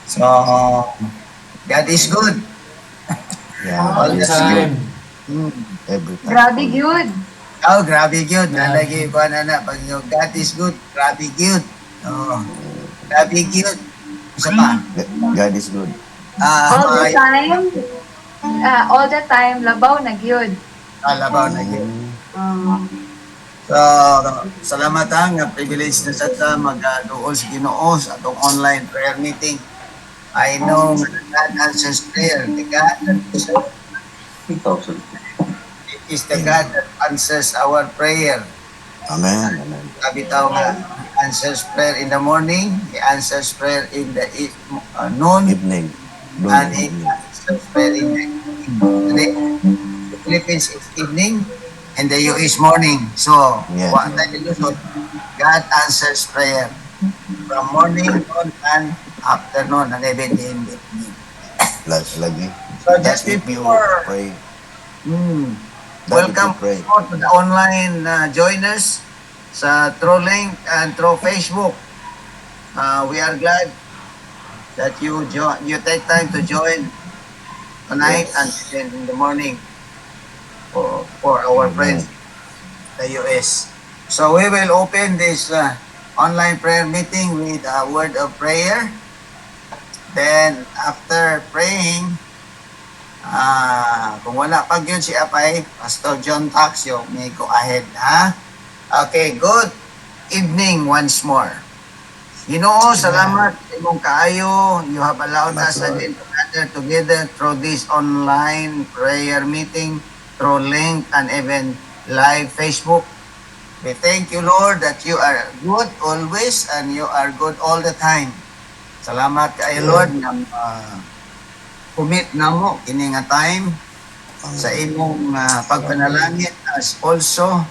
So, God is good. Yeah, All God the is good. time. Mm. Every time, Grabe all the gyud. time. Oh, grabe good. Yeah. Nalagi ko na. Pag yung God is good, grabe good. Oh, grabe good. Isa pa. God is good. All the May time, all the time, labaw na gyud. kalabaw na good. Mm, So, salamat nga privilege na sa ta mag-duol sa Ginoo sa atong online prayer meeting. I know nga God answers prayer. The God that answers, 3,000. it is the amen. God that answers our prayer. Amen. Amen. Sabi tao nga, He answers prayer in the morning, He answers prayer in the noon, Evening. Doon and ang He evening. answers prayer in the evening. Today, the Philippines is evening, and the US morning. So, Yes. what time is it? God answers prayer from morning, noon, and afternoon, and even in the evening. Lagi. So, That just if you before, pray, hmm, that if you welcome pray. to the online joiners sa through link and through Facebook. We are glad that you take time to join tonight and Yes. then in the morning for our Amen. friends in the US. So we will open this online prayer meeting with a word of prayer. Then after praying, kung wala pa yun si Apay, Pastor John Taxio, may go ahead, ha? Okay, good evening once more. Ginoo, salamat sa imong kaayo. You have allowed Salamat, us Lord. again to gather together through this online prayer meeting, through link and even live Facebook. We thank you, Lord, that you are good always and you are good all the time. Salamat kaayo, Yeah. Lord, na commit na mo kini nga time sa Amen. imong pagpanalangin as also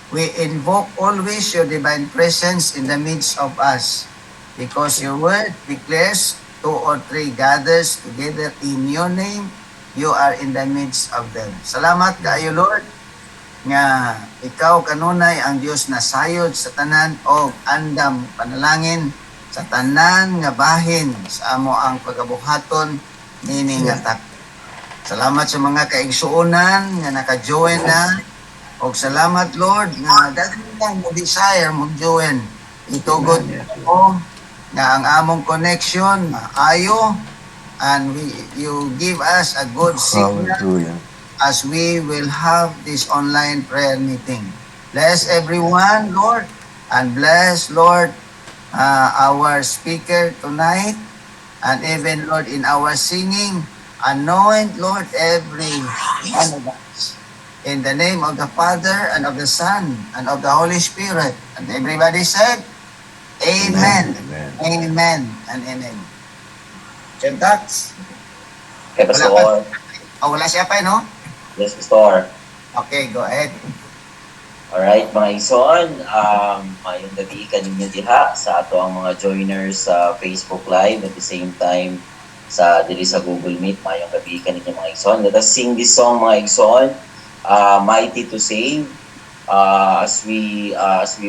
we invoke always your divine presence in the midst of us because your word declares 2 or 3 gathers together in your name, you are in the midst of them. Salamat kaayo, Lord, nga ikaw kanunay ang Dios na sayod sa tanan o andam panalangin sa tanan nga bahin sa amo ang pagabuhaton nini nga Yeah. tak. Salamat sa mga kaigsuonan nga naka-join na. Og salamat, Lord, nga daghang mo desire mo join. Itugod Amen. Yes, Lord. ko nga ang among connection maayo and you give us a good signal Hallelujah. as we will have this online prayer meeting. Bless everyone, Lord, and bless, Lord, our speaker tonight, and even, Lord, in our singing, anoint, Lord, every one of us. In the name of the Father, and of the Son, and of the Holy Spirit. And everybody said, Amen, Amen. Amen, and Amen. Chentax? Okay, Pastor. Wala siya pa, no? Yes, Pastor. Okay, go ahead. Alright, mga igsoon, mayong gabi kaninyo diha sa ato ang mga joiners sa Facebook Live at the same time sa diri sa Google Meet. Mayong gabi kaninyo mga igsoon. Let us sing this song, mga igsoon, Mighty to Save. As we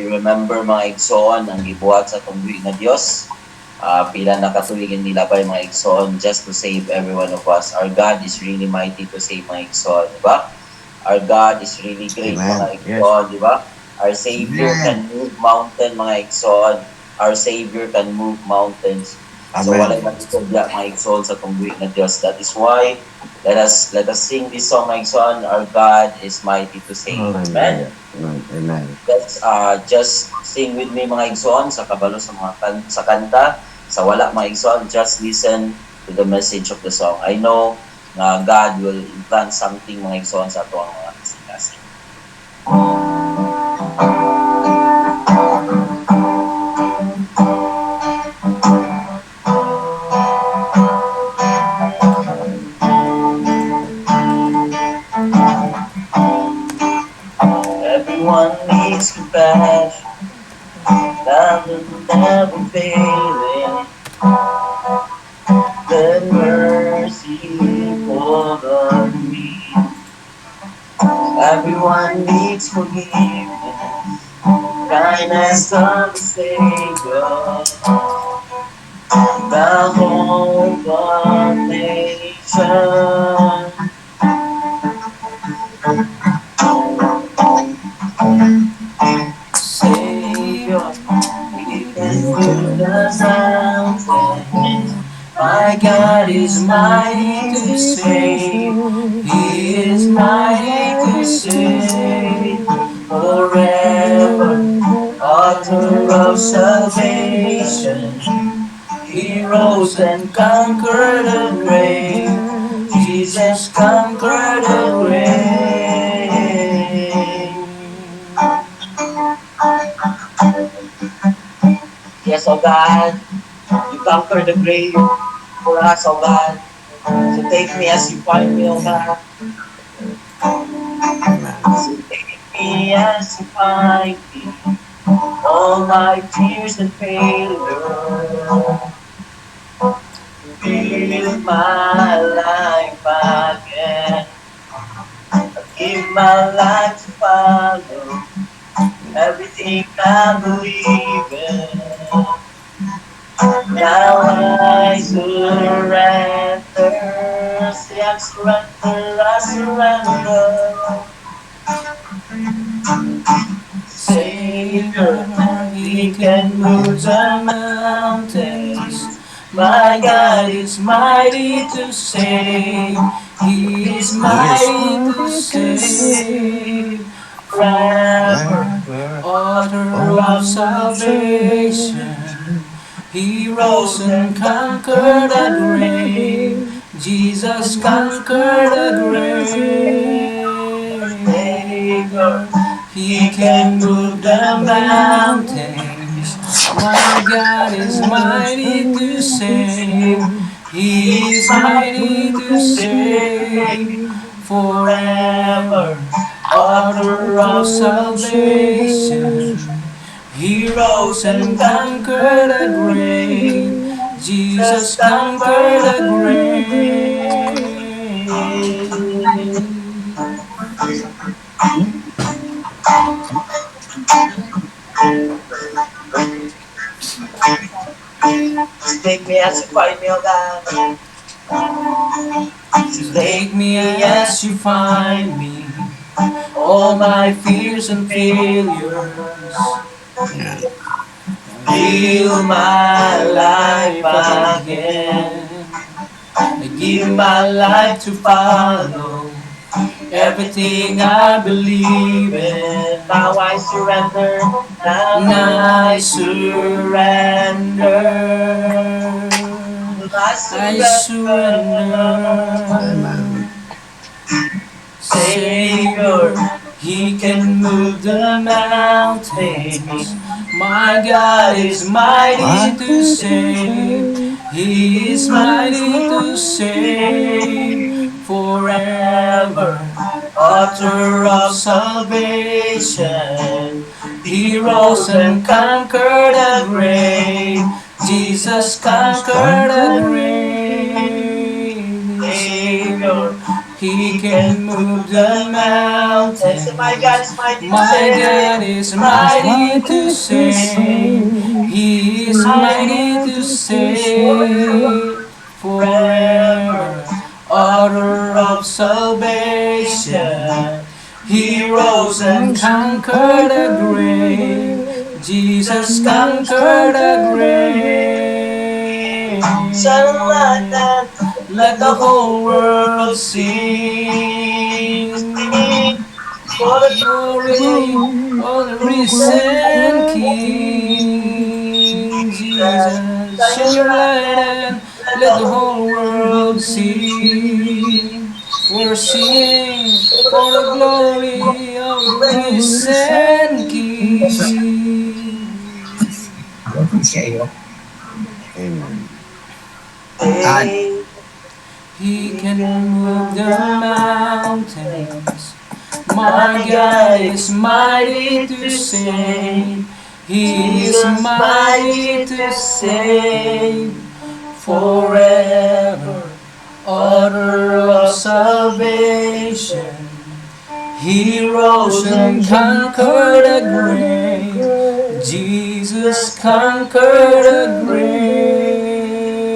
remember, mga igsoon, ang gibuhat sa tungwi na Dios. Pila nakatuigin nila pa mga igsoon just to save every one of us. Our God is really mighty to save, mga igsoon, di ba? Our God is really great, Amen. mga Yes. igsoon, di ba? Our Savior Amen. can move mountain, mga igsoon. Our Savior can move mountains. So Amen. walay matutubya, mga igsoon, sa tungwi na Dios. That is why let us sing this song, mga igsoon. Our God is mighty to save. Amen. Amen. Amen. Let's just sing with me, mga igsoon, sa kabalo sa mga sa kanta. Sa wala, mga igsoon, just listen to the message of the song. I know na God will implant something, mga igsoon, sa ato ang mga kasing-kasing. Everyone needs compassion, love will never failing. Let mercy fall on me. Everyone needs forgiveness, kindness of the Savior. the hope of nations. Savior, He can move the mountains. My God is mighty to save. He is mighty to save. Forever, author of salvation. He rose and conquered the grave. Jesus conquered the grave. Yes, oh God, you conquered the grave for us, oh God. So take me as you find me, oh God. Amen. So take me as you find me. All my tears and failure. Build my life again. Give my life to follow everything I believe in. Now I surrender. Say I surrender, I surrender. Savior, He can move the mountains. My God is mighty to save. He is mighty to save. Forever, author of salvation. He rose and conquered the grave. Jesus conquered the grave. He can move the mountains. My God is mighty to save. He is mighty to save. Forever, author of salvation. He rose and conquered the grave. Jesus conquered the grave. Take me as you find me, oh God. Take me as you find me. All my fears and failures. Feel my life again. I give my life to follow everything I believe in. Now I surrender. Now I surrender. I surrender. Savior, He can move the mountains. My God is mighty to save. He is mighty to save. Forever, author of salvation. He rose and conquered the grave. Jesus conquered the grave. Savior, He can move the mountains. My God is mighty to save. He is mighty to save. Forever, author of salvation. He rose and conquered the grave. Jesus conquered the grave. Let the whole world sing for the glory of the risen King. Jesus, shine your light and let the whole world see. We're singing for the glory of the risen King. Amen. He can move the mountains. My God is mighty to save. He is mighty to save. Forever, author of salvation. He rose and conquered the grave. Jesus conquered the grave.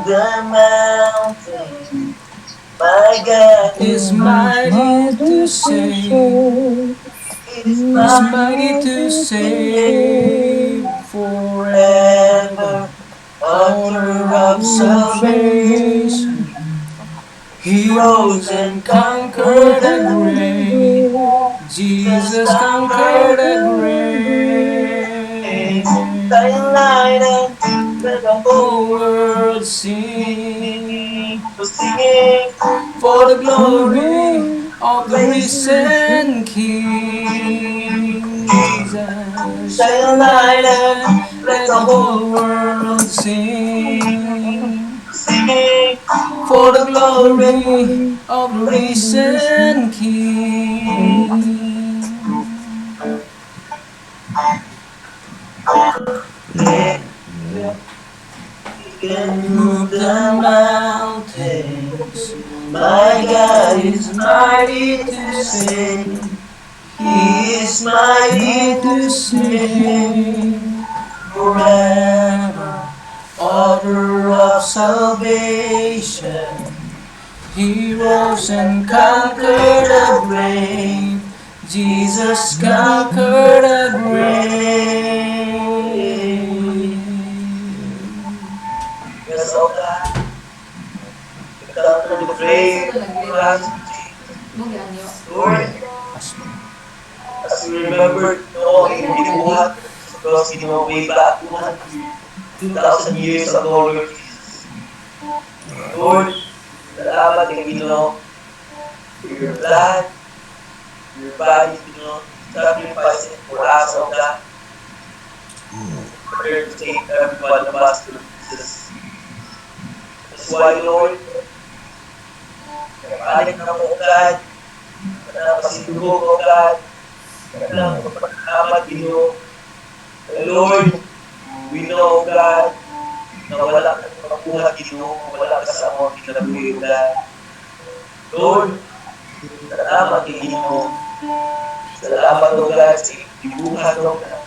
the mountain. My God is mighty to save, is is mighty to save forever. forever. Author of salvation, He rose and conquered the grave. Jesus conquered the grave. Shine light and let the Whole whole world world sing sing for the glory of the risen King. Jesus, Shine a light and let the whole world sing sing for the glory of the risen King. can Move move the the mountains. My God is Is mighty mighty to to save. save. He is mighty To to save save forever. forever. Author of salvation, He rose and conquered the grave. Jesus conquered the grave. Yes, oh God, you conquered the grave for us, Lord. As we remember, yung binubuhat sa cross, way back 2,000 years ago, Lord Jesus. Lord, salamat kay Ginoo for your blood, your body, sacrificing for us, oh God. Prepare to save every one of us, Lord Jesus. That's why, Lord, balik na mo, oh God, napasindugog, oh God, salamat, Ginoo. Lord, we know, God, na wala ka sa mabuhat, Ginoo, wala ka sa among kinabuhi, oh God. Lord, salamat kay Ginoo. Salamat, oh God, sa ibuhat, oh God.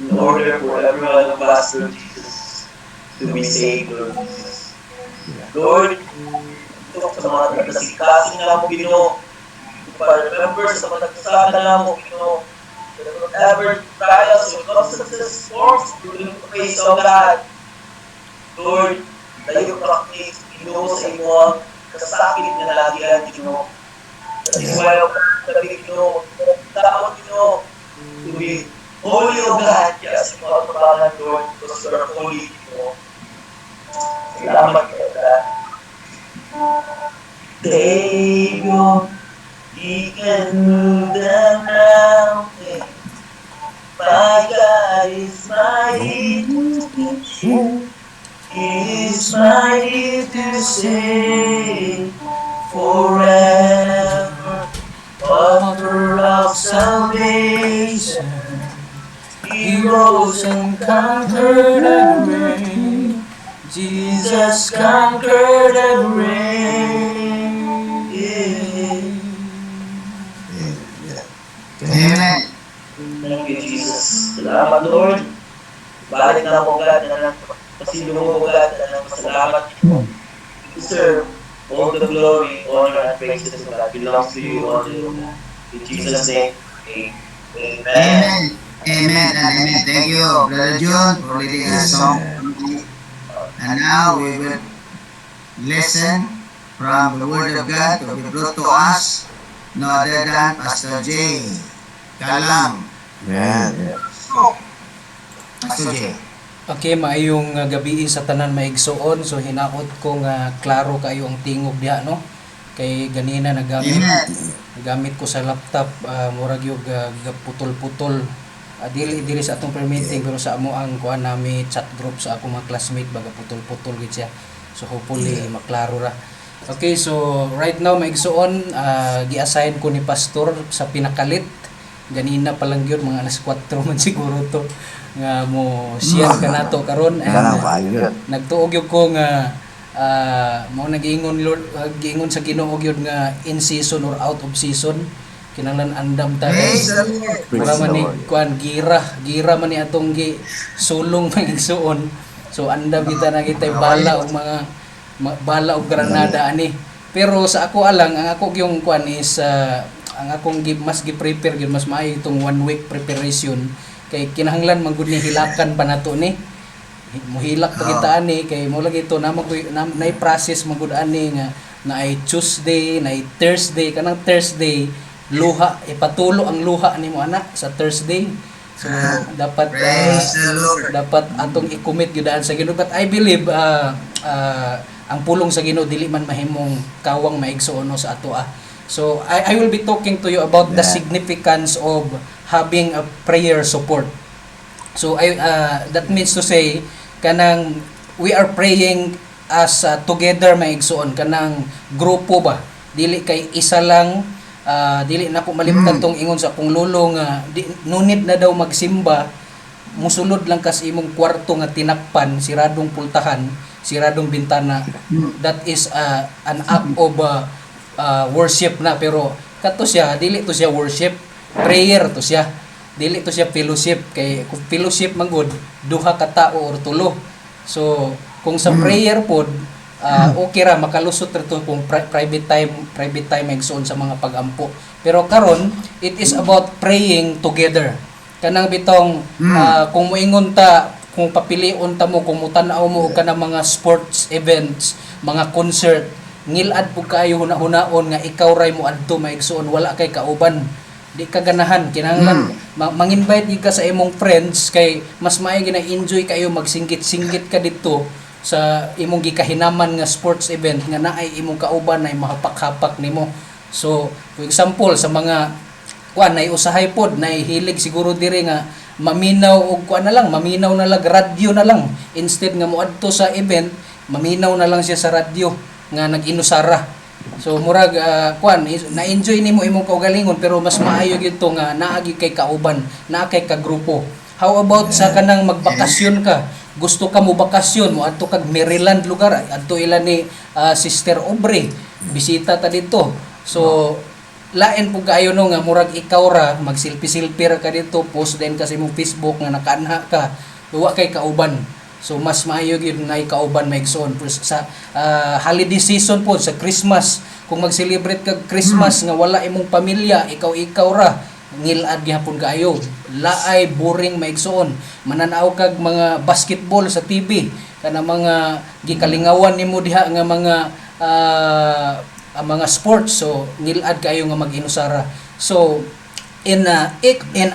In order for every one of us, Lord Jesus, to be saved, Lord Jesus. Lord, ito sa mga nagkasikasin na mo, Ginoo, remember sa mga nagsasada na mo, Ginoo, whatever trials or obstacles, storms, you will face, oh God. Lord, tayo practice, Ginoo, sa imo kasakit na lagyan, Ginoo. That is why, oh God, sabi, Ginoo, tawag, Ginoo, to be holy, oh God. Yes, imo ang tabangan, Lord, because you are holy, Ginoo. Salamat, oh God. Savior, He can move the mountain. My God is mighty to save. He is mighty to save forever. Author of salvation, He rose and conquered the grave. Jesus conquered the grave. Amen. Thank you, Jesus. Salamat, Lord. Balik na ako, God, na pasilong mo, God, na pasalamat mo. You deserve all the glory, honor, and praises of God belongs to you only, O God. In Jesus' name, amen. Amen. Amen and amen. Thank you, Brother John, for leading us song. And now we will listen from the Word of God to be brought to us, no other than Pastor J. Kalam. Amen. Pastor J. Okay, maayong gabi sa tanan maigsuon. So hinaot ko nga klaro kayo ang tingog diha, no? Kay ganina nagamit ko sa laptop, murag yung putol-putol. Dili sa atong meeting pero sa amo ang kuan nami chat group sa akong mga classmate baga putol-putol gid siya. So hopefully maklaro ra. Okay, so right now maigsuon, gi-assign ko ni pastor sa pinakalit. Ganina pa lang yun, mga alas 4 man siguro to nga mo share ka nato karon, and nagtuog yun ko nga mo nag-ingon Lord, giingon sa Ginoo gyud nga in season or out of season kinahanglan andam ta para man ni kuan gira man ni atong gi sulong pangigsuon So andam kita na kita bala og mga bala og granada ani. Pero sa ako alang ang ako yung kuan is ang akong mas gi-prepare gyud mas maayo itong 1 week preparation kay kinahanglan man gud ni hilakan pa nato ni. Mohilak pa kita ani kay mo lagi ito na process man gud ani nga na ay Tuesday, na ay Thursday, kanang Thursday luha ipatulo ang luha nimo ana sa Thursday. So dapat Praise the Lord. dapat atong i-commit gyud sa Ginoo, but I believe ang pulong sa Ginoo dili man mahimong kawang maigsuon no sa ato So I will be talking to you about the significance of having a prayer support. So that means to say kanang we are praying as together maigsuon kanang grupo ba, dili kay isa lang. Dili na ko malimtan tong ingon sa akong lolo nga nunit na daw magsimba, musulod lang kas imong kwarto nga tinakpan, siradong pultahan, siradong bintana. That is an act of worship na, pero kato siya dili to siya worship, prayer to siya, dili to siya fellowship. Kay kung fellowship man gud duha ka tawo or tulo. So kung sa prayer pod okay ra makalusot rito kung private time magsuon sa mga pagampo. Pero karon it is about praying together. Kanang bitong kung moingon ta, kung papilion ta mo, kung mutan-aw mo og kanang mga sports events, mga concert, ngilad pug kaayo hunaon nga ikaw ray mo adto maigsuon, wala kay kauban, di ka ganahan. Kinahanglan mang-invite ka sa imong friends kay mas maayo gina-enjoy kayo, magsinggit-singgit ka dito sa imong gikahinaman nga sports event nga naay imong kauban ay mahapak-hapak nimo. So for example sa mga kuan nay usahay pod nay hilig siguro diri nga maminaw og kuan na lang, maminaw na lang radyo na lang, instead nga moadto sa event maminaw na lang siya sa radyo nga nag-inusara. So murag kuan na-enjoy nimo imong kaugalingon, pero mas maayo gyud to nga naa gyud kay kauban, naa kay ka grupo. How about sa kanang magbakasyon ka, gusto ka mo bakasyon mo adto kag Maryland lugar, adto ila ni Sister Aubrey, bisita ta dito. So lain po kaayo no nga murag ikaw ra magsilpi-silpi ra ka dito, post din kasi mo Facebook nga nakaanha ka, wa kay kauban. So mas maayo gyud na kauban maigsoon sa holiday season po, sa Christmas. Kung mag-celebrate kag Christmas nga wala imong pamilya, ikaw ra, ngilad gyapon kaayo, laay boring maigsoon. Mananaw kag mga basketball sa TV, kana mga gikalingawan nimo diha nga mga sports. So ngilad kaayo nga mag-inusara. So in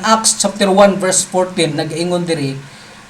Acts chapter 1 verse 14 nag-ingon diri,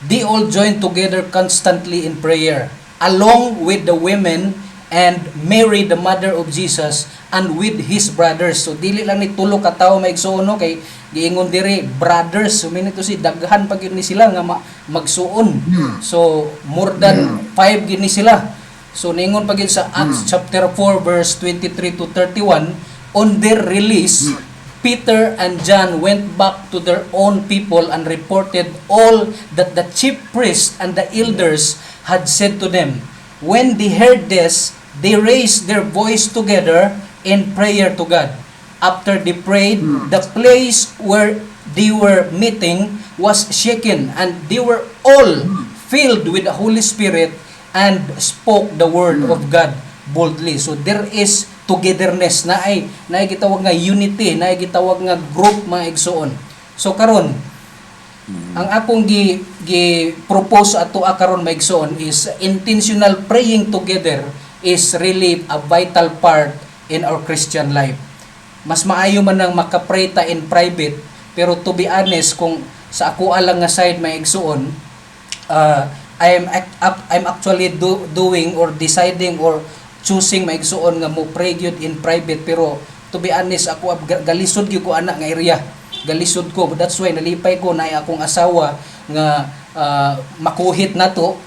they all joined together constantly in prayer along with the women and Mary the mother of Jesus and with his brothers. So dili lang ni tulo ka tawo maigsuon no, kay giingon diri brothers. So minito si daghan pa gyud ni sila nga magsuon. So more than 5 gyud ni sila. So ningon pa gyud sa Acts chapter 4 verse 23 to 31, on their release Peter and John went back to their own people and reported all that the chief priests and the elders had said to them. When they heard this, they raised their voice together in prayer to God. After they prayed, the place where they were meeting was shaken, and they were all filled with the Holy Spirit and spoke the word of God boldly. So there is togetherness, na ay gitawag nga unity, na ay gitawag nga group mga igsoon. So karon ang akong gi-propose ato karon maigsoon is intentional praying together is really a vital part in our Christian life. Mas maayo man nang makapray ta in private, pero to be honest, kung sa ako alang nga side maigsoon, I'm actually doing or deciding or choosing maigsoon nga mo pray gyud in private. Pero to be honest, ako galisod gyud ko anak nga area, galisod ko. That's why nalipay ko na akong asawa nga makuhit nato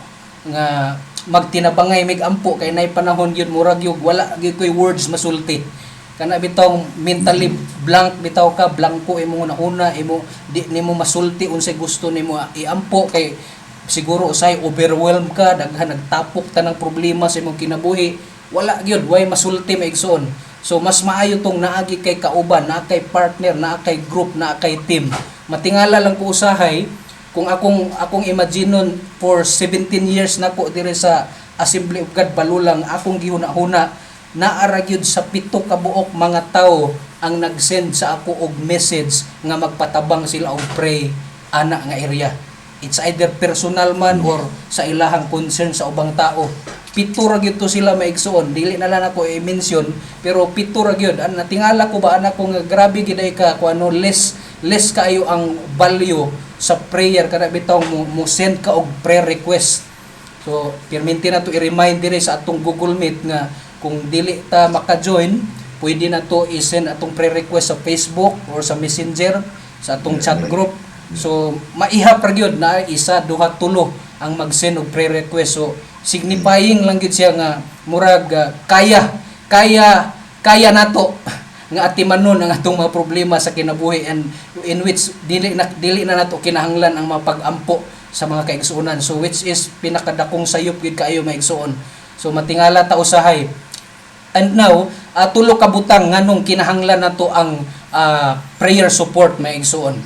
nga magtinabangay mig ampo, kay nay panahon gyud murag gyud wala gyud koy words masulti. Kana bitong mentally blank bitaw ka, blanko imo una imo di nimo masulti unsay gusto nimo iampo, kay siguro usay overwhelmed ka, daghan nagtapok ta ng problema sa imong kinabuhi, wala gyud way masulti maigsoon. So mas maayo tong naagi kay kauban, naa kay partner, naa kay group, naa kay team. Matingala lang ko usahay kung akong imagine for 17 years na ko dire sa Assembly of God Balulang, akong gihuna-huna naara gyud sa 7 ka buok mga tawo ang nag-send sa ako og message nga magpatabang sila og pray ana nga area. It's either personal man or sa ilahang concern sa ubang tao. 7 ra gyud to sila maigsuon, dili na lang ako i-mention, pero 7 ra gyud. Natingala ko ba anak ko nga grabe giday ka kung ano less kayo ang value sa prayer kada bitaw mo send ka og prayer request. So perminti na to i-remind dire sa atong Google Meet nga kung dili ta maka-join, pwede na to i-send atong prayer request sa Facebook or sa Messenger sa atong chat group. So maihap ra gyud na isa, duha, tulo ang mag-send og prayer request. So signifying lang gyud siya nga murag kaya nato nga atimanon ang atong mga problema sa kinabuhi, and in which dili na nato kinahanglan ang mapag-ampo sa mga kaigsuonan. So which is pinakadakong sayop gyud kaayo maigsuon. So matingala ta usahay. And now, tulo ka butang nganong kinahanglan nato ang prayer support maigsuon.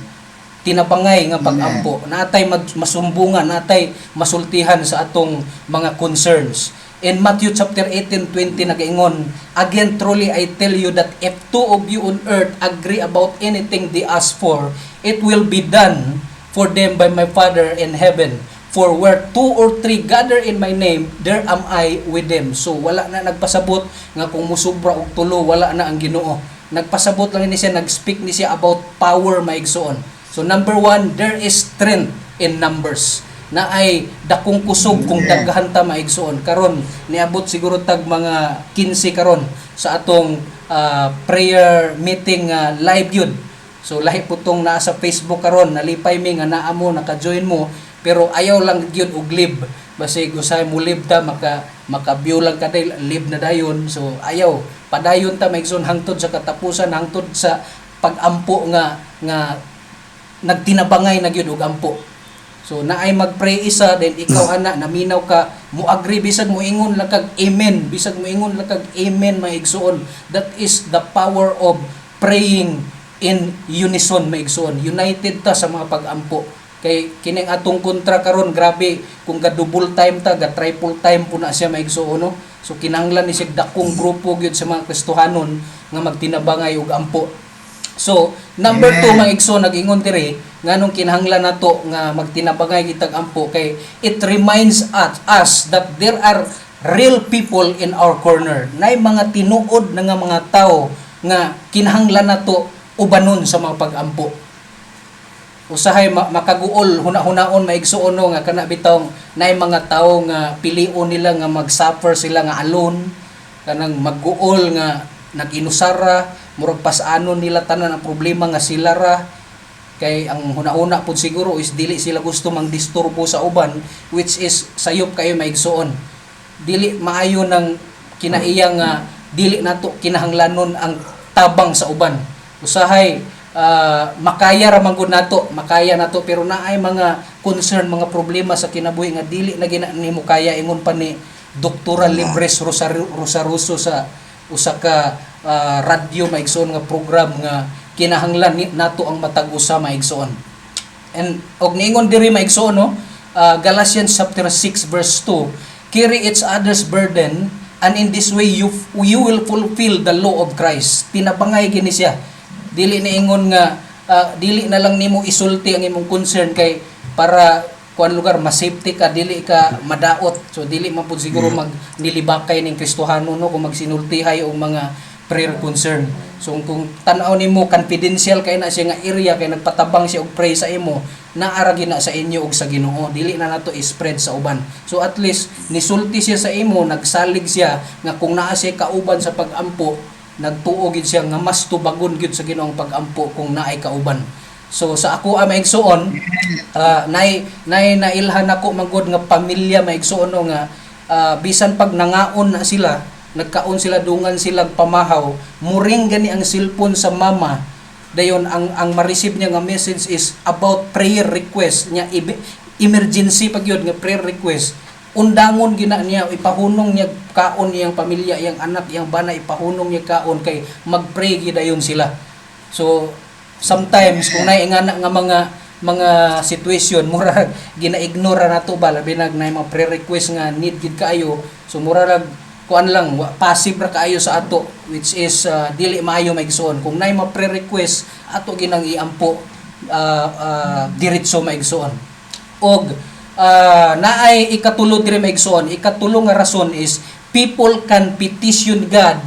Tinabangay nga pag-ampo, natay masumbungan, natay masultihan sa atong mga concerns. In Matthew chapter 18:20 nagaingon, "Again truly I tell you that if 2 of you on earth agree about anything they ask for, it will be done for them by my Father in heaven. For where 2 or 3 gather in my name, there am I with them." So wala na nagpasabot nga kung musubra og tulo, wala na ang Ginoo. Nagpasabot lang ni siya, nag-speak ni siya about power maigsuon. So number 1, there is strength in numbers. Na ay dakong kusog kung daghan ta maigsuon. Karon niabot siguro tag mga 15 karon sa atong prayer meeting live yun. So lahi po tong naa sa Facebook karon, nalipay mi nga naa mo, naka-join mo, pero ayaw lang gyud og live. Basig usay mo live ta, maka-view lang ka day, live na dayon. So ayaw padayon ta maigsuon hangtod sa katapusan, hangtod sa pag-ampo nga nagtinabangay na gyud og ampo. So naay mag-pray isa, then ikaw ana naminaw ka, mo agree bisag mo ingon lang kag amen, bisag mo ingon lang kag amen maigsuon. That is the power of praying in unison maigsuon. United ta sa mga pag-ampo. Kay kining atong kontra karon, grabe kung ga double time ta, ga triple time po na siya maigsuon no. So kinahanglan ni sig dakong grupo gyud sa mga Kristohanon nga magtinabangay og ampo. So, number 2 maigsoon nag-ingon diri nganong kinahanglan nato nga magtinabangay kitag ampo kay it reminds us that there are real people in our corner. Nay mga tinuod na nga mga tao nga kinahanglan nato ubanon sa mga pag-ampo. Usahay makaguol huna-hunaon maigsuon no nga kana bitong nay mga tao nga pilion nila nga mag-suffer sila nga alone, kanang magguol nga nag-inusara, murag pasaanon nila tanan ang problema nga sila ra. Kay ang huna-huna pud siguro is dili sila gusto mangdisturbo sa uban, which is sayop kayo maigsuon. Dili maayo ng kinaiya nga dili nato kinahanglanon ang tabang sa uban. Usahay makaya ra man gud nato, makaya nato, pero naay mga concern, mga problema sa kinabuhi nga dili na ginanimo kaya, ingon pa ni Dr. Libres Rosaruso sa usa ka radyo maigsoon nga program nga kinahanglan nato ang matag-usa maigsoon. And og niingon diri maigsoon no, Galatians chapter 6 verse 2, "Carry each other's burden, and in this way you will fulfill the law of Christ." Tinabangay gini siya. Dili na ingon nga dili na lang nimo isulti ang imong concern kay para kuan lugar ma-safety ka, dili ka madaot. So dili man pud siguro magnilibakay ning Kristohano no kung magsinultihay og mga prayer concern. So kung tan-aw nimo confidential kay na siya nga area, kay nagpatabang siya og pray sa imo, naara gina sa inyo og sa Ginoo, dili na nato i-spread sa uban. So at least nisulti siya sa imo, nagsalig siya nga kung naa siya kauban sa pag-ampo, nagtuo gid siya nga mas tubagon gid sa Ginoong pag-ampo kung naay kauban. So sa ako maigsuon, nay nailhan ako magod nga pamilya maigsuon no, nga bisan pag nangaon na sila, nagkaon sila, dungan silang pamahaw, muring gani ang cellphone sa mama, dayon ang ma-receive niya nga message is about prayer request niya, emergency pag yun nga prayer request. Undangon gina niya, ipahunong niya kaon iyang pamilya, iyang anak, iyang bana, ipahunong niya kaon kay magpray gidayon sila. So sometimes kung naingana nga mga situation mura gina-ignore nato ba labi na mga pre-request nga need gid kaayo, so mura rag kuan lang passive ra kaayo sa ato, which is dili maayo maigsoon. Kung nay mga pre-request ato ginang iampo diretso maigsoon. Og naay ikatulo diri maigsoon, ikatulo nga rason is people can petition God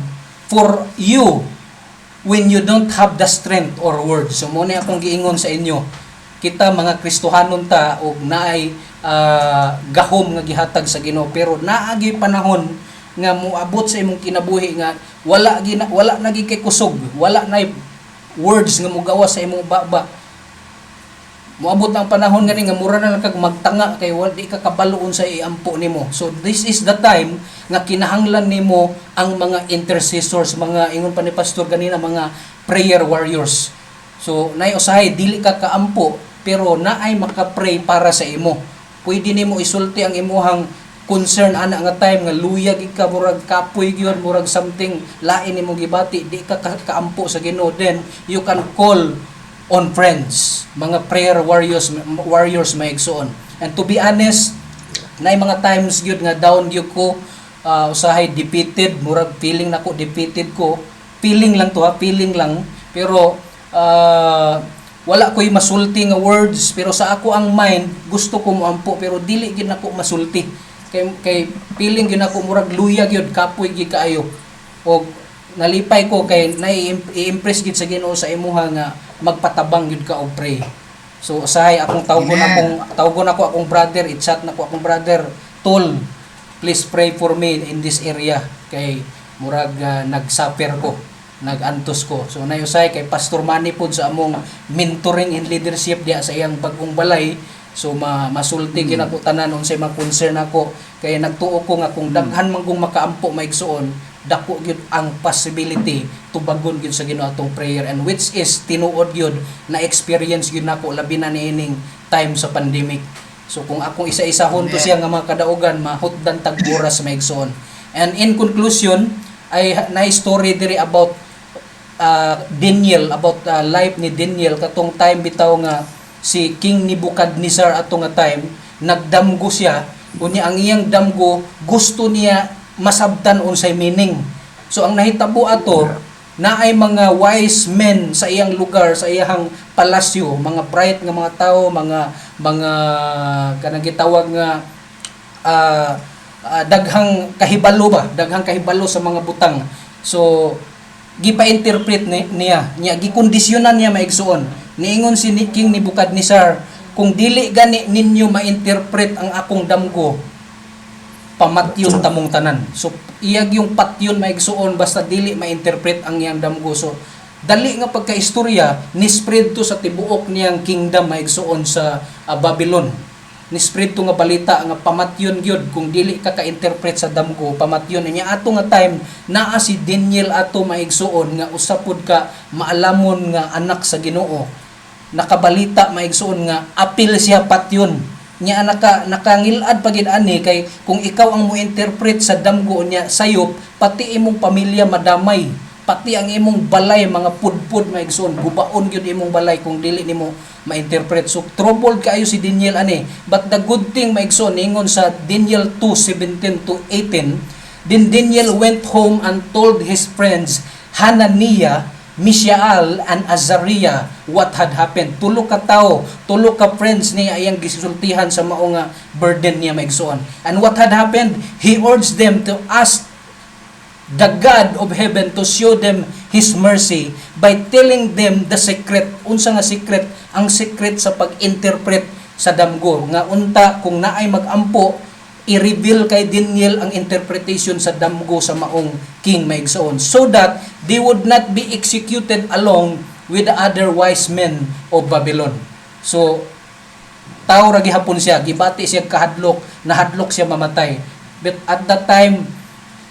for you when you don't have the strength or words. So mo ni akong giingon sa inyo, kita mga Kristohanon ta og naay gahom nga gihatag sa Ginoo, pero naagi panahon nga moabot sa imong kinabuhi nga wala nagi kay kusog, wala na words nga mogawas sa imong baba. Moabot ang panahon gani nga mura na lang kag magtanga kay wala di ka kabaloon sa iampo nimo. So this is the time nga kinahanglan nimo ang mga intercessors, mga ingon pa ni pastor ganina, mga prayer warriors. So nay usahay dili ka kaampo pero naay maka-pray para sa imo. Pwede nimo isulti ang imuhang concern ana nga time nga luyag ka, murag kapoy gyud, murag something lain nimo gibati, di ka kaampo sa Ginoo, then you can call on friends, mga prayer warriors maigsoon. And to be honest, nay mga times gyud nga down gyud ko, usahay defeated, murag feeling nako defeated ko. Feeling lang to ha, feeling lang, pero wala ko'y masulti nga words, pero sa ako ang mind gusto ko moampo pero dili gyud nako masulti. Kay feeling gyud ako murag luya gyud, kapoy gyud kaayo. Og nalipay ko kay nai-impress gyud sa Ginoo sa imuha nga magpatabang gyud ka og pray. So usahay akong tawgon ako akong brother, i-chat nako akong brother, Tol, please pray for me in this area kay murag nagsuffer ko, nagantos ko. So nayusay kay Pastor Manny pod sa among mentoring and leadership diha sa iyang bagong balay. So masulti gyud ako tanan unsay mga concern ako, kay nagtuo ko nga kung daghan man kong makaampo maigsoon, dako gyud ang possibility tubagon gyud sa Ginoo atong prayer, and which is tinuod gyud na experience gyud nako labi na niining time sa pandemic. So kung akong isa-isahon to siya nga mga kadaugan, mahutdan tag oras maigsoon. And in conclusion, ay na story diri about Daniel, about life ni Daniel katong time bitaw nga si King Nebuchadnezzar ato nga time nagdamgo siya, unya ang iyang damgo gusto niya masabtan unsay meaning. So ang nahitabo ato naay mga wise men sa iyang lugar, sa iyang palasyo, mga bright nga mga tao, mga kanang gitawag nga daghang kahibalo sa mga butang. So gipa-interpret niya gikondisyonan niya maigsuon. Niingon si King Nebuchadnezzar, kung dili gani ninyo ma-interpret ang akong damgo, pamatyon tamong tanan. So iyag yung patyon maigsuon basta dili ma-interpret ang iyang damgo. So dali nga pagkaistorya ni-spread to sa tibuok niyang kingdom maigsuon sa Babylon. Ni-spread to nga balita nga pamatyon gyud kung dili ka ka-interpret sa damgo, pamatyon niya. Ato nga time naa si Daniel ato maigsuon nga usapod ka maalamon nga anak sa Ginoo. Nakabalita maigsuon nga apil siya patyon nya, nakangilad pagid ani kay kung ikaw ang mo-interpret sa damgo niya sayop, pati imong pamilya madamay, pati ang imong balay mga pudpud maigsuon, gubaon gyud imong balay kung dili nimo ma-interpret. So troubled kaayo si Daniel ani, but the good thing maigsuon ningon sa Daniel 2:17 to 18, then Daniel went home and told his friends Hananiah, Mishael and Azariah what had happened. Tulo ka friends niya ayang gisultihan sa mao nga burden niya maigsoon. And what had happened, he urged them to ask the God of heaven to show them His mercy by telling them the secret. Unsa nga secret? Ang secret sa pag-interpret sa damgo nga unta kung naay magampo, i-reveal kay Daniel ang interpretation sa damgo sa maong king maigsoon, so that they would not be executed along with the other wise men of Babylon. So tao ra gihapon siya, gibati siya kahadlok, nahadlok siya mamatay. But at that time,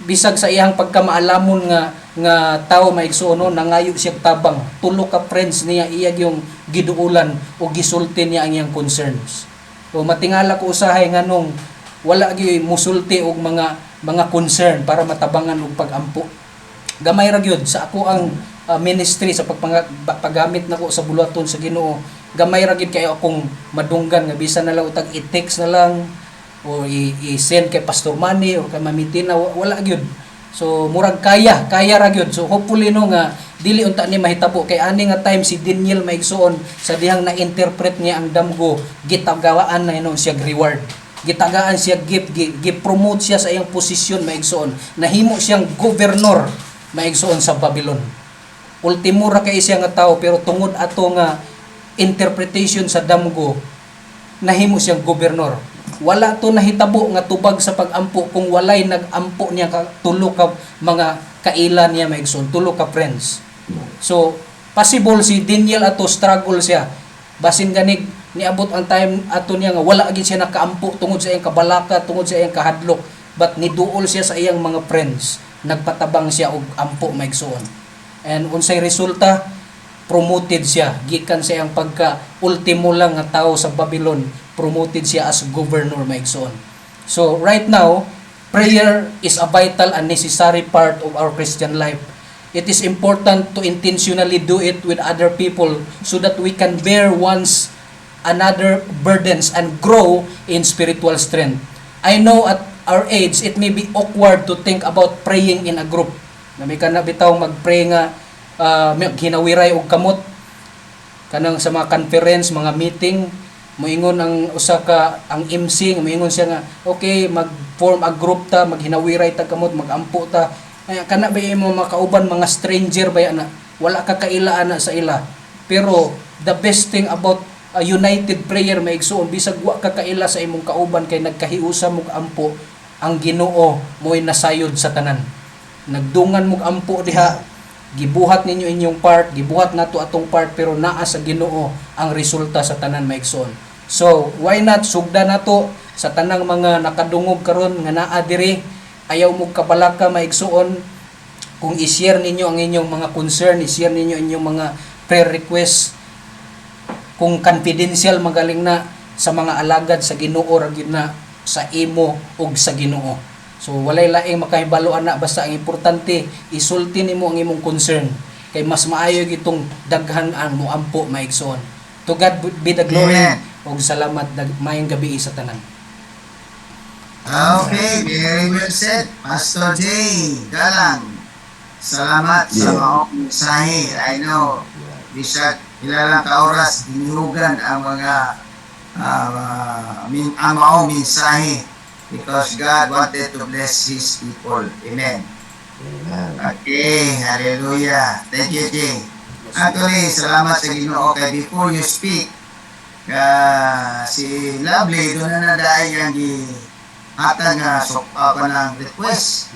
bisag sa iyang pagkamaalamon nga tao maigsoon, nangayo siya tabang. Tulo ka friends niya iyag yung giduulan o gisulti niya ang iyang concerns. So matingala ko usahay nganong wala gyud musulti og mga concern para matabangan og pagampo. Gamay ra gyud sa ako ang ministry sa paggamit nako sa bulaton sa Ginoo gamay ra gid kayo akong madunggan nga bisan na lang utag i-text na lang o i-send kay Pastor Manny o kay Mamitina wala gyud. So murag kaya ra gyud. So hopefully no nga dili unta ni mahitabo kay ani nga time si Daniel maigsuon sa dihang na-interpret niya ang damgo gitagawaan na inon siya reward. Gitagaan siya gift, gi-promote siya sa iyang posisyon maigsuon. Nahimo siyang gobernador maigsuon sa Babylon. Ultimo ra kay siya nga tao pero tungod ato nga interpretation sa damgo nahimo siyang gobernador. Wala to nahitabo nga tubag sa pag-ampo kung walay nag-ampo niya tulo ka mga kailan niya maigsuon, tulo ka friends. So possible si Daniel ato struggle siya. Basin ganig niabot ang time ato niya nga wala gid siya nakaampo tungod sa iyang kabalaka, tungod sa iyang kahadlok, but niduol siya sa iyang mga friends, nagpatabang siya og ampo maigsuon. And unsay resulta, promoted siya gikan sa iyang pagka ultimo lang nga tawo sa Babylon, promoted siya as governor maigsuon. So right now, prayer is a vital and necessary part of our Christian life. It is important to intentionally do it with other people so that we can bear one's another burdens and grow in spiritual strength. I know at our age, it may be awkward to think about praying in a group. Na may kana bitaw mag-pray nga ginawiray og kamot kanang sa mga conference, mga meeting, moingon ang usa ka ang MC, moingon siya nga okay, mag-form a group ta, maghinawiray ta kamot, magampo ta. Ay kana ba imo makauban mga stranger ba ana? Wala ka kaila ana sa ila. Pero the best thing about a united prayer maigsuon bisag wa ka kaila sa imong kauban kay nagkahiusa mo ampo, ang Ginoo mo'y nasayod sa tanan. Nagdungan mo ampo diha, gibuhat ninyo inyong part, gibuhat nato atong part, pero naa sa Ginoo ang resulta sa tanan maigsuon. So why not sugda nato sa tanang mga nakadungog karon nga naa diri, ayaw mo kabalaka maigsuon, kung i-share ninyo ang inyong mga concern, i-share ninyo inyong mga prayer request, kung confidential magaling na sa mga alagad sa Ginoo ra gyud na sa imo ug sa Ginoo. So walay laing makahibalo ana, basta ang importante isulti nimo ang imong concern kay mas maayo gitong daghan ang moampo maigsoon. To God be the glory. Ug salamat mayong gabi sa tanan. Okay, very well said, Pastor J. Galang. Salamat sa mga mensahe. I know, bisag ilang ka oras, dinugan ang mga ang mga mensahe because God wanted to bless His people. Amen. Okay, hallelujah. Thank you, Jay. Actually, salamat sa Ginoo kay before you speak, si Lovely doon na dahil yung hatag nga ng request.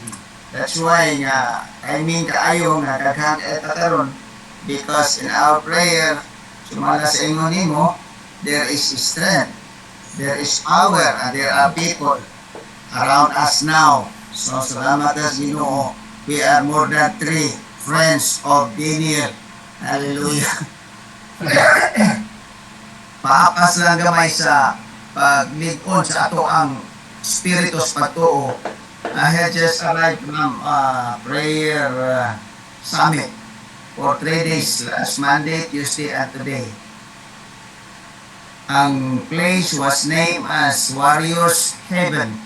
That's why nga I mean kaayo nga daghan eta karon because in our prayer sumala sa ingon nimo there is strength, there is power, and there are people around us now. So salamat sa Ginoo. We are more than 3 friends of Daniel. Hallelujah. Paapas lang gamay sa pag-lead-on sa ato ang spiritus pagtuo. I had just arrived from prayer summit for 3 days, last Monday, Tuesday, and today. Ang place was named as Warriors Heaven,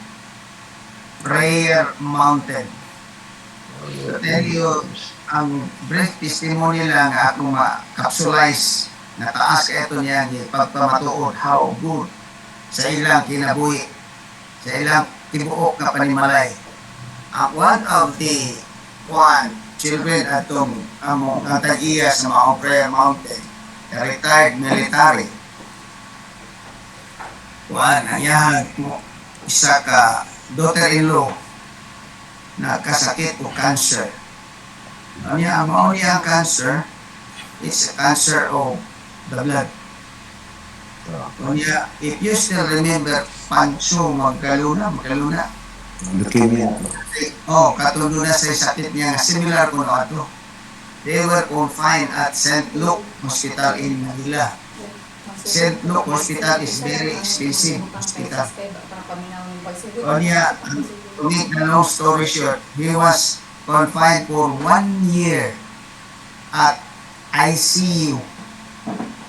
Prayer Mountain. To tell you, ang brief testimony lang akong ma-capsulize na taas ito niya pagpamatuod how good sa ilang kinabuhi, sa ilang tibuok na panimalay. One of the children atong among natag-iya sa mga Prayer Mountain, a retired military. Nangyahag mo isa ka daughter-in-law na kasakit o cancer. Ang cancer, it's a cancer of the blood. If you still remember Pancho Magkaluna, leukemia. Katundo na sa sakit niya, similar ko na ito. They were confined at St. Luke Hospital in Manila. St. Luke Hospital is very expensive hospital. To make the long story short, he was confined for 1 year at ICU.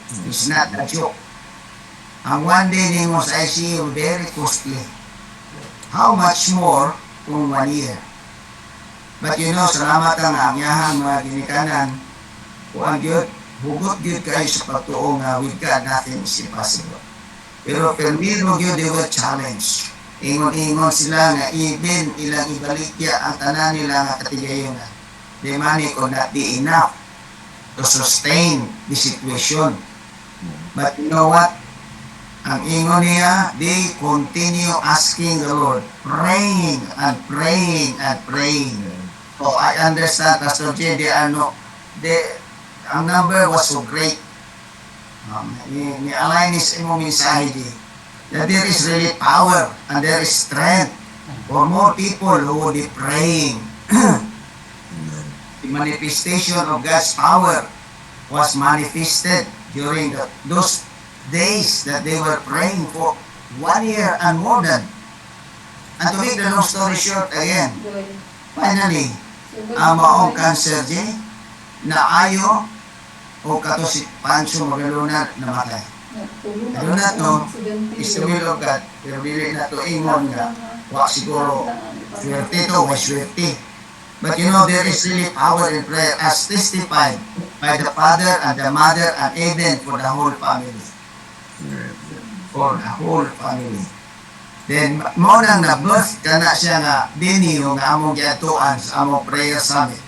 It's not a joke. Ang one day nimo sa ICU very costly. How much more kung 1 year? But you know, salamat ang anyahang mga ginikanan, kuan gyud, hugot gyud kayo sa pagtuo nga with God nothing is impossible. Pero permiro gyud they will challenge. Ingon-ingon sila nga even ilang ibalikya ang tanan nila nga katigayon. The money could not be enough to sustain the situation. But you know what? Ang ingon niya, they continue asking the Lord, praying and praying and praying. So I understand, Pastor J, ang number was so great. Ni-align is mo mensahe di. That there is really power and there is strength for more people who will be praying. The manifestation of God's power was manifested during those days that they were praying for 1 year and more than. And to make the long story short again, finally, ang maong cancer di, naayo o kato si Pancho Magalunat namatay. Magalunat no, is the will of God. Pero dili na to ingon nga, wa siguro, swerte to, may swerte. But you know, there is really power in prayer as testified by the father and the mother and even for the whole family. For the whole family. Then, mo nang na-birth ka na siya nga dini yung among giatuan sa among prayer summit.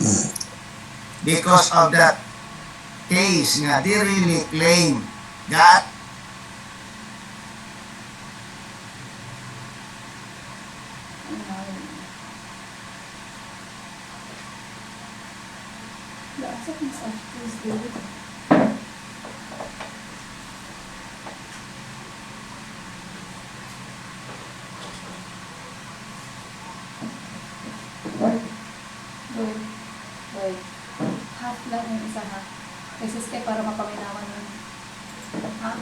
Because of that case nga, they really claim God Wait. Half lang yung isa ha. Kasi step para mapaminawan yun. Ha?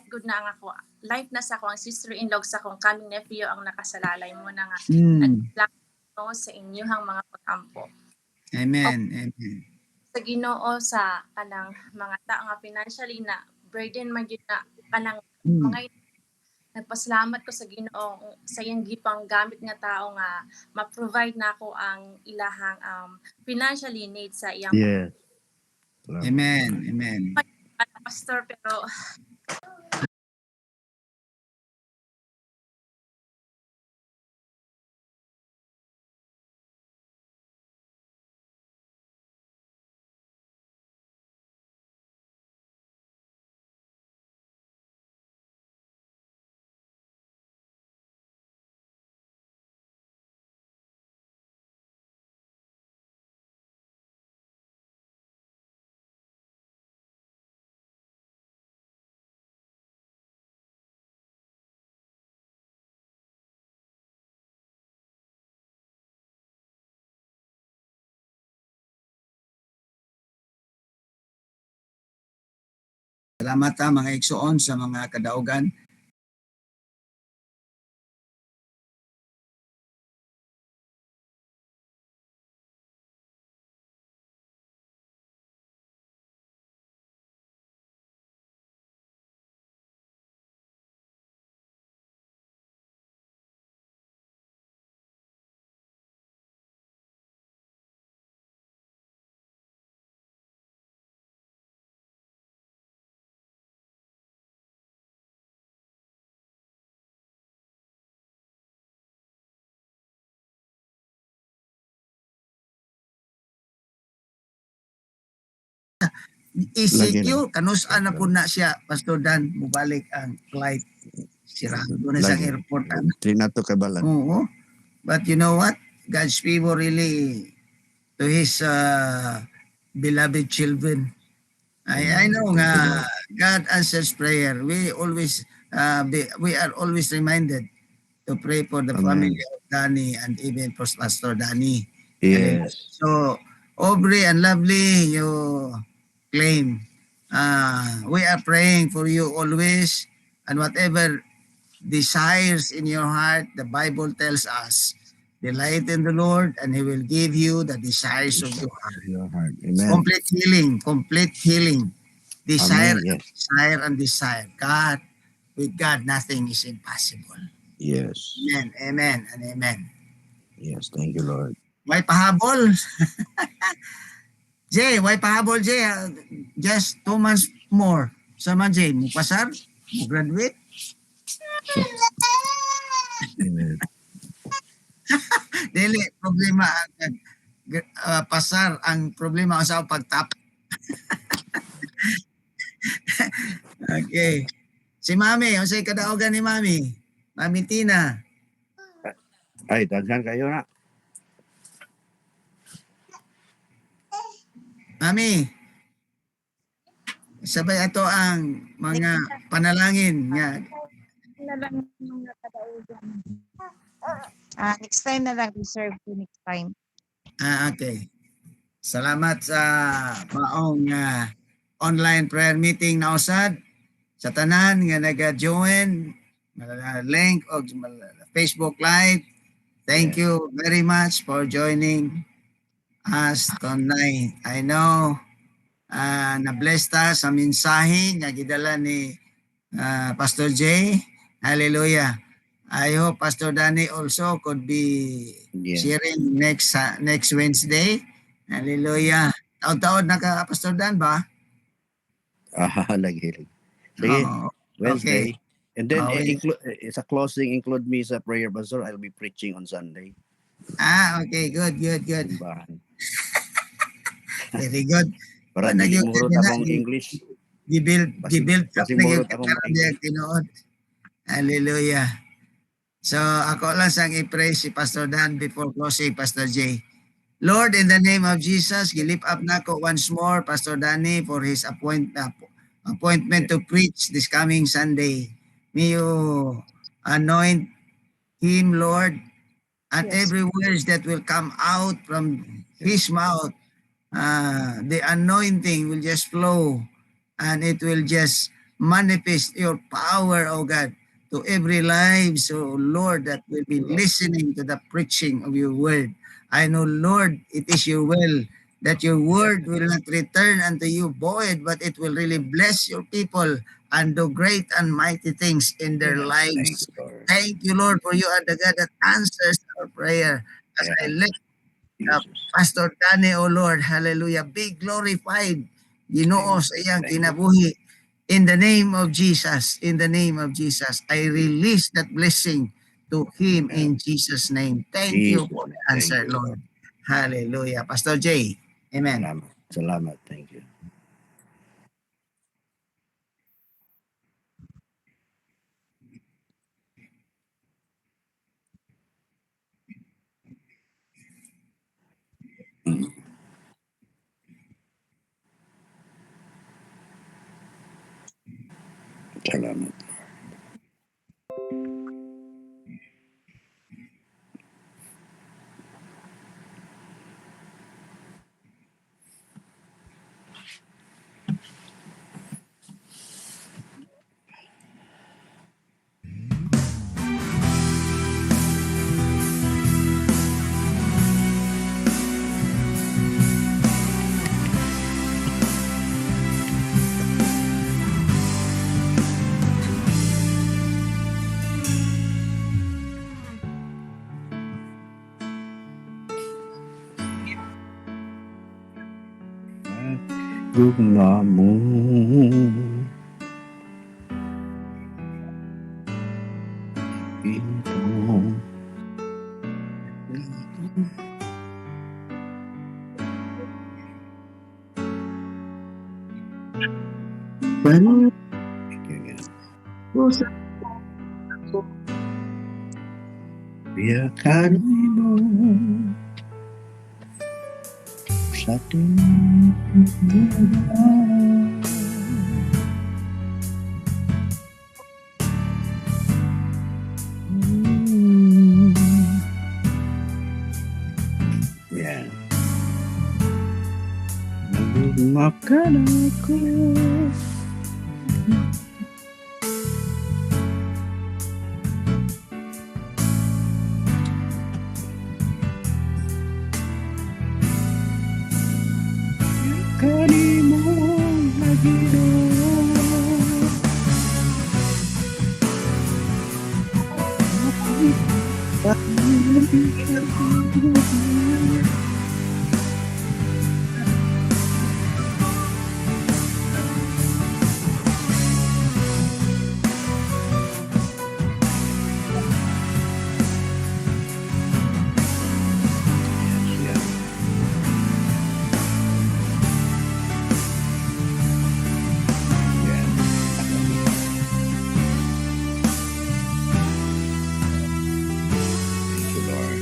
good na ang ako. Life na sa ako, ang sister-in-law sa akong kaming nephew ang nakasalalay mo na nga. Nagplano sa inyuhang mga pag-ampo. Amen. Amen. Sa Ginoo sa kanang mga tao nga financially na burden man gyud na kanang mga nagpasalamat ko sa Ginoo sa iyang gipang gamit nga tao nga ma-provide nako ang ilahang financially needs sa iyang Yes. Amen. Amen. pastor pero Salamat mga igsoon sa mga kadaugan. ECQ, kanus-an na po na siya, Pastor Dan, mubalik ang flight. Sirado na sa airport. Trinato kabalan. Oo. But you know what? God's favor really to His beloved children. I know nga God answers prayer. We always we are always reminded to pray for the Amen. family of Danny and even for Pastor Danny. Yes. So, Aubrey and Lovely, you claim. We are praying for you always, and whatever desires in your heart, the Bible tells us, delight in the Lord, and He will give you the desires of your heart. Your heart. Amen. Complete healing, complete healing. Desire, Amen, yes. desire, and desire. God, with God, nothing is impossible. Yes. Amen, amen, and amen. Yes. Thank you, Lord. May pahabol. Jay, may pahabol, Jay. Just 2 months more. Sama, Jay, mo pasar, mo graduate. Amen. Dili, problema ang pasar. Ang problema sa pagtap. Okay. Si Mami, o sa'yo kadaugan ni Mami. Mami Tina. Ay, daghan kayo na. Mami, sabay ato ang mga panalangin nga. Next time na lang, reserve to next time. Okay. Salamat sa maong online prayer meeting na usad sa tanan nga naga-join link o Facebook Live. Thank you very much for joining us tonight. I know na-bless ta sa mensahe nga gidala ni Pastor J. Hallelujah. I hope Pastor Danny also could be sharing next Wednesday. Hallelujah. Taon-taon na ka, Pastor Dan ba? Lagi. Sige, Wednesday. Okay. And then, sa closing, include me sa prayer, Pastor. I'll be preaching on Sunday. Okay. Good. Simbahan. Very good. Para nagimurot akong English. Gibuild Kasi murot akong tinuod. Hallelujah. So, ako lang sang i-pray si Pastor Dan before closing, Pastor J. Lord, in the name of Jesus, lift up na ko once more, Pastor Danny, for his appointment to preach this coming Sunday. May you anoint him, Lord, and every words that will come out from his mouth, the anointing will just flow, and it will just manifest your power, oh God, to every lives, oh Lord, that will be listening to the preaching of your word. I know, Lord, it is your will that your word will not return unto you void, but it will really bless your people and do great and mighty things in their Yes, thank lives. you, Lord. Thank you, Lord, for you are the God that answers our prayer. As I Yes, lift up Jesus. Pastor Danny, O Lord, hallelujah, be glorified, Ginoo, sa iyang Thank you. kinabuhi. In the name of Jesus, in the name of Jesus, I release that blessing to him in Jesus' name. Thank you Jesus' for name. the Thank answer, you. Lord. Hallelujah. Pastor J. Amen. Salamat. Salamat. Thank you. Salamat. Gugma mo ito. Biarkan mo sa yeah. Nagugmakan ako. Kanimo Panginoon. Thank you, Lord.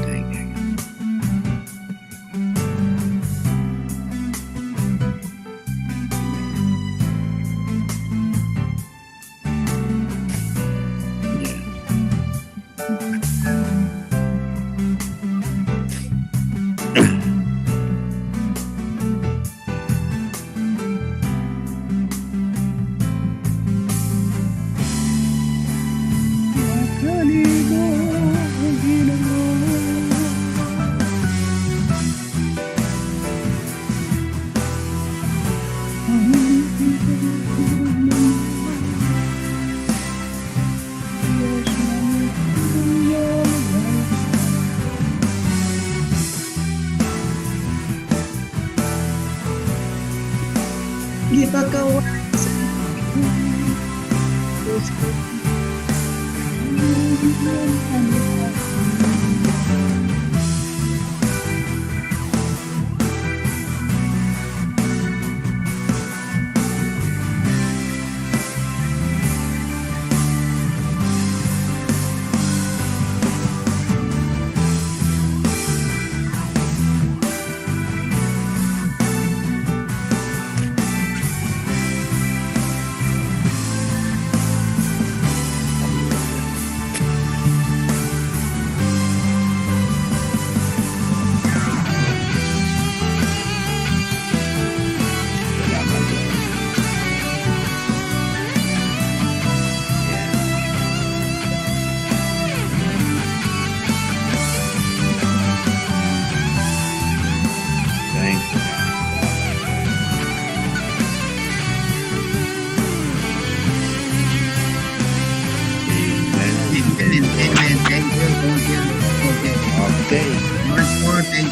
Thank you. Kanimo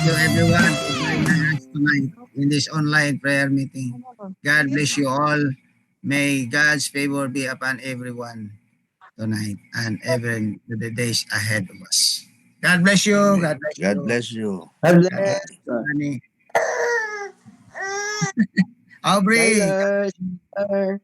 you everyone for joining us tonight in this online prayer meeting. God bless you all. May God's favor be upon everyone tonight and even the days ahead of us. God bless you. God bless you. God bless you. God bless you, honey. Aubrey. Tyler.